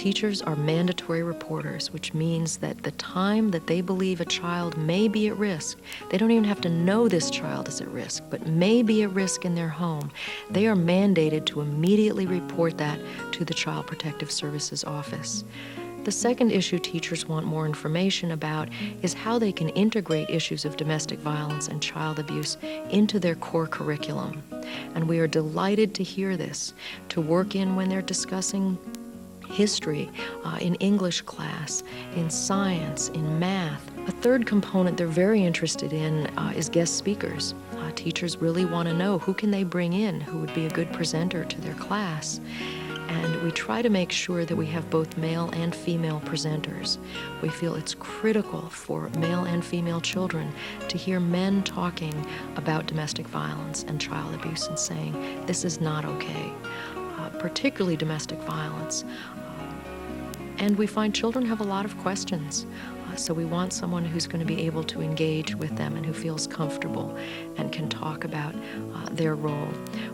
Teachers are mandatory reporters, which means that the time that they believe a child may be at risk, they don't even have to know this child is at risk, but may be at risk in their home, they are mandated to immediately report that to the Child Protective Services office. The second issue teachers want more information about is how they can integrate issues of domestic violence and child abuse into their core curriculum. And we are delighted to hear this, to work in when they're discussing history, in English class, in science, in math. A third component they're very interested in is guest speakers. Teachers really want to know who can they bring in, who would be a good presenter to their class. And we try to make sure that we have both male and female presenters. We feel it's critical for male and female children to hear men talking about domestic violence and child abuse and saying, this is not okay, particularly domestic violence. And we find children have a lot of questions. So we want someone who's going to be able to engage with them and who feels comfortable and can talk about their role.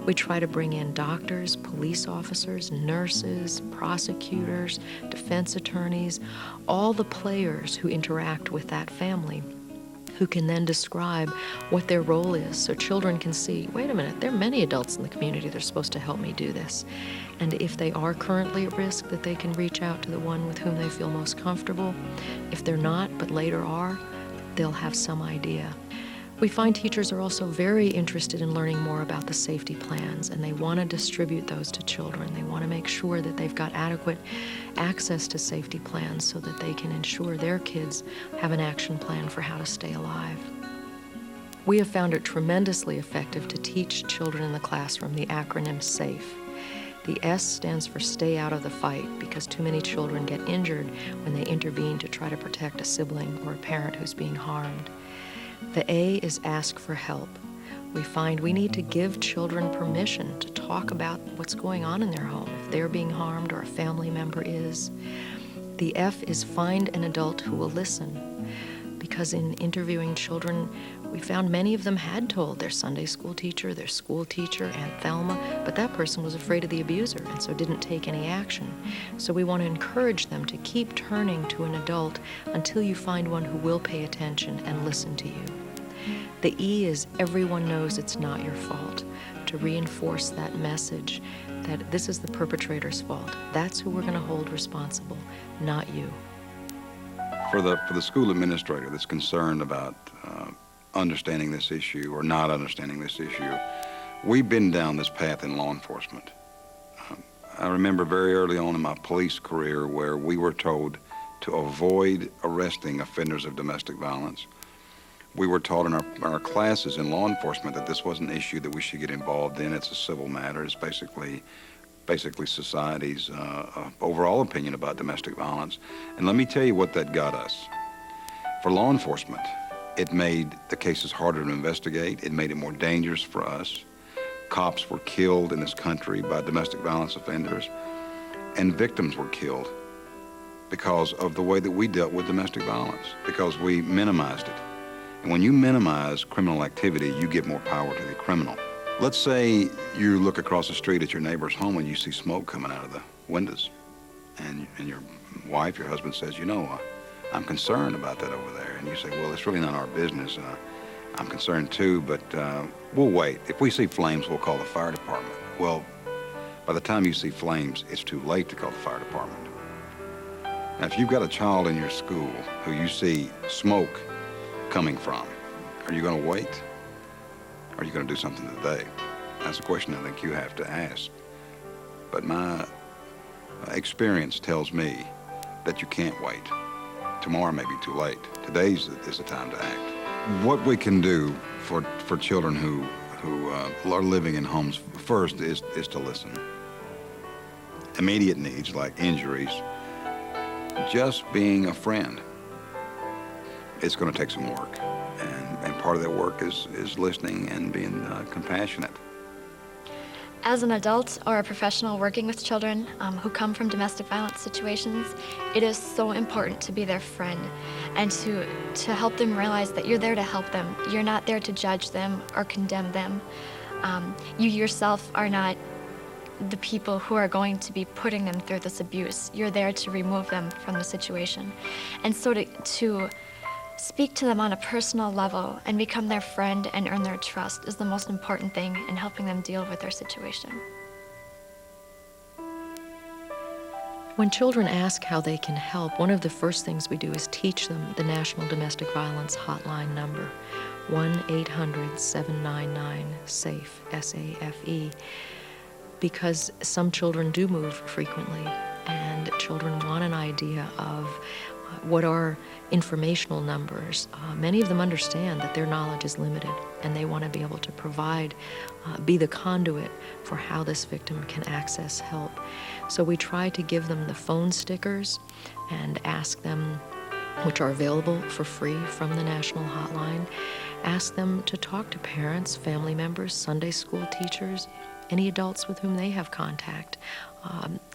We try to bring in doctors, police officers, nurses, prosecutors, defense attorneys, all the players who interact with that family, who can then describe what their role is so children can see, wait a minute, there are many adults in the community that are supposed to help me do this. And if they are currently at risk, that they can reach out to the one with whom they feel most comfortable. If they're not, but later are, they'll have some idea. We find teachers are also very interested in learning more about the safety plans, and they want to distribute those to children. They want to make sure that they've got adequate access to safety plans so that they can ensure their kids have an action plan for how to stay alive. We have found it tremendously effective to teach children in the classroom the acronym SAFE. The S stands for stay out of the fight, because too many children get injured when they intervene to try to protect a sibling or a parent who's being harmed. The A is ask for help. We find we need to give children permission to talk about what's going on in their home, if they're being harmed or a family member is. The F is find an adult who will listen, because in interviewing children, we found many of them had told their Sunday school teacher, their school teacher, Aunt Thelma, but that person was afraid of the abuser and so didn't take any action. So we want to encourage them to keep turning to an adult until you find one who will pay attention and listen to you. The E is everyone knows it's not your fault, to reinforce that message that this is the perpetrator's fault. That's who we're going to hold responsible, not you. For the school administrator that's concerned about understanding this issue or not understanding this issue, we've been down this path in law enforcement. I remember very early on in my police career where we were told to avoid arresting offenders of domestic violence. We were taught in our classes in law enforcement that this was an issue that we should get involved in. It's a civil matter. It's basically society's overall opinion about domestic violence. And let me tell you what that got us. For law enforcement, it made the cases harder to investigate. It made it more dangerous for us. Cops were killed in this country by domestic violence offenders, and victims were killed because of the way that we dealt with domestic violence, because we minimized it. And when you minimize criminal activity, you give more power to the criminal. Let's say you look across the street at your neighbor's home and you see smoke coming out of the windows, and your wife, your husband says, you know, I'm concerned about that over there. And you say, well, it's really not our business. I'm concerned too, but we'll wait. If we see flames, we'll call the fire department. Well, by the time you see flames, it's too late to call the fire department. Now, if you've got a child in your school who you see smoke coming from, are you going to wait? Are you going to do something today? That's a question I think you have to ask. But my experience tells me that you can't wait. Tomorrow may be too late. Today's is the time to act. What we can do for children who are living in homes first is to listen. Immediate needs like injuries, just being a friend. It's going to take some work, and part of that work is listening and being compassionate. As an adult or a professional working with children who come from domestic violence situations, it is so important to be their friend and to help them realize that you're there to help them. You're not there to judge them or condemn them. You yourself are not the people who are going to be putting them through this abuse. You're there to remove them from the situation. And so to speak to them on a personal level and become their friend and earn their trust is the most important thing in helping them deal with their situation. When children ask how they can help, one of the first things we do is teach them the National Domestic Violence Hotline number, 1-800-799-SAFE, S-A-F-E, because some children do move frequently, and children want an idea of what are informational numbers. Many of them understand that their knowledge is limited, and they want to be able to provide, be the conduit for how this victim can access help. So we try to give them the phone stickers and ask them, which are available for free from the National Hotline, ask them to talk to parents, family members, Sunday school teachers, any adults with whom they have contact.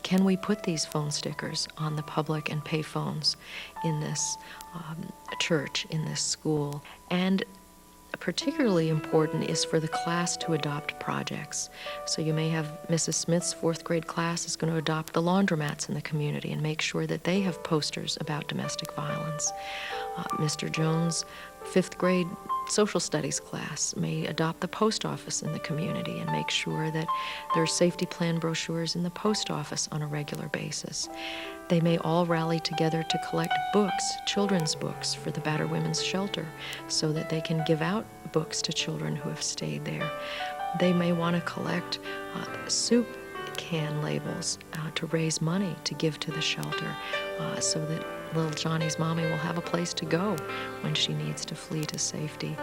Can we put these phone stickers on the public and pay phones in this church, in this school? And particularly important is for the class to adopt projects. So you may have Mrs. Smith's fourth grade class is going to adopt the laundromats in the community and make sure that they have posters about domestic violence. Mr. Jones' fifth grade social studies class may adopt the post office in the community and make sure that there are safety plan brochures in the post office on a regular basis. They may all rally together to collect books, children's books, for the Battered Women's Shelter so that they can give out books to children who have stayed there. They may want to collect soup can labels to raise money to give to the shelter so that little Johnny's mommy will have a place to go when she needs to flee to safety.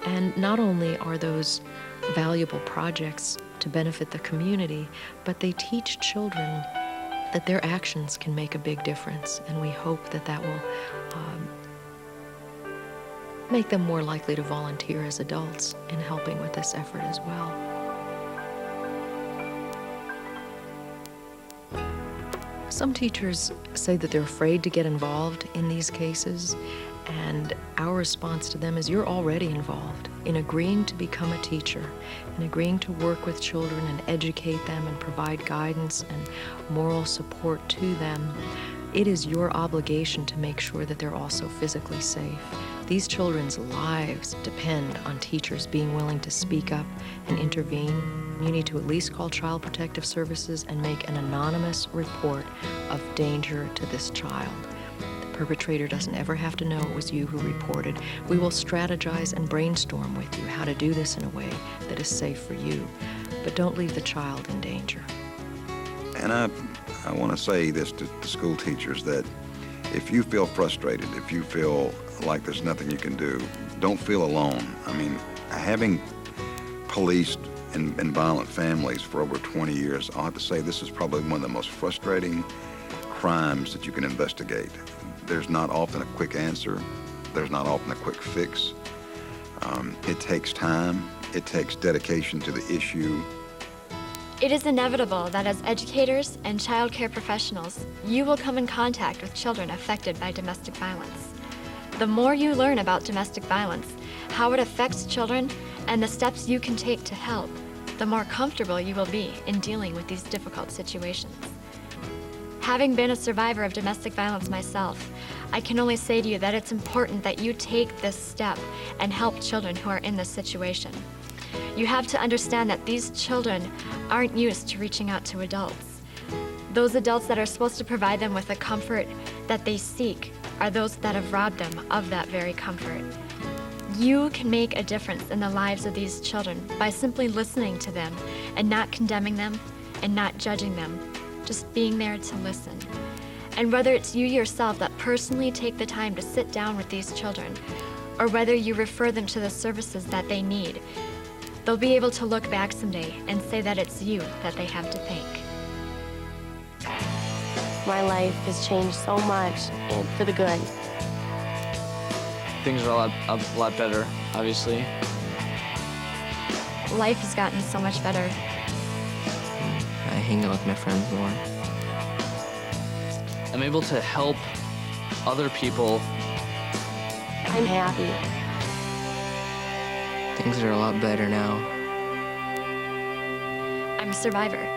And not only are those valuable projects to benefit the community, but they teach children that their actions can make a big difference, and we hope that that will make them more likely to volunteer as adults in helping with this effort as well. Some teachers say that they're afraid to get involved in these cases, and our response to them is you're already involved in agreeing to become a teacher, in agreeing to work with children and educate them and provide guidance and moral support to them. It is your obligation to make sure that they're also physically safe. These children's lives depend on teachers being willing to speak up and intervene. You need to at least call Child Protective Services and make an anonymous report of danger to this child. The perpetrator doesn't ever have to know it was you who reported. We will strategize and brainstorm with you how to do this in a way that is safe for you. But don't leave the child in danger. And I want to say this to school teachers, that if you feel frustrated, if you feel like there's nothing you can do, don't feel alone. I mean, having policed in violent families for over 20 years, I'll have to say this is probably one of the most frustrating crimes that you can investigate. There's not often a quick answer. There's not often a quick fix. It takes time. It takes dedication to the issue. It is inevitable that as educators and child care professionals, you will come in contact with children affected by domestic violence. The more you learn about domestic violence, how it affects children, and the steps you can take to help, the more comfortable you will be in dealing with these difficult situations. Having been a survivor of domestic violence myself, I can only say to you that it's important that you take this step and help children who are in this situation. You have to understand that these children aren't used to reaching out to adults. Those adults that are supposed to provide them with the comfort that they seek are those that have robbed them of that very comfort. You can make a difference in the lives of these children by simply listening to them and not condemning them and not judging them, just being there to listen. And whether it's you yourself that personally take the time to sit down with these children, or whether you refer them to the services that they need, they'll be able to look back someday and say that it's you that they have to thank. My life has changed so much, and for the good. Things are a lot better, obviously. Life has gotten so much better. I hang out with my friends more. I'm able to help other people. I'm happy. Things are a lot better now. I'm a survivor.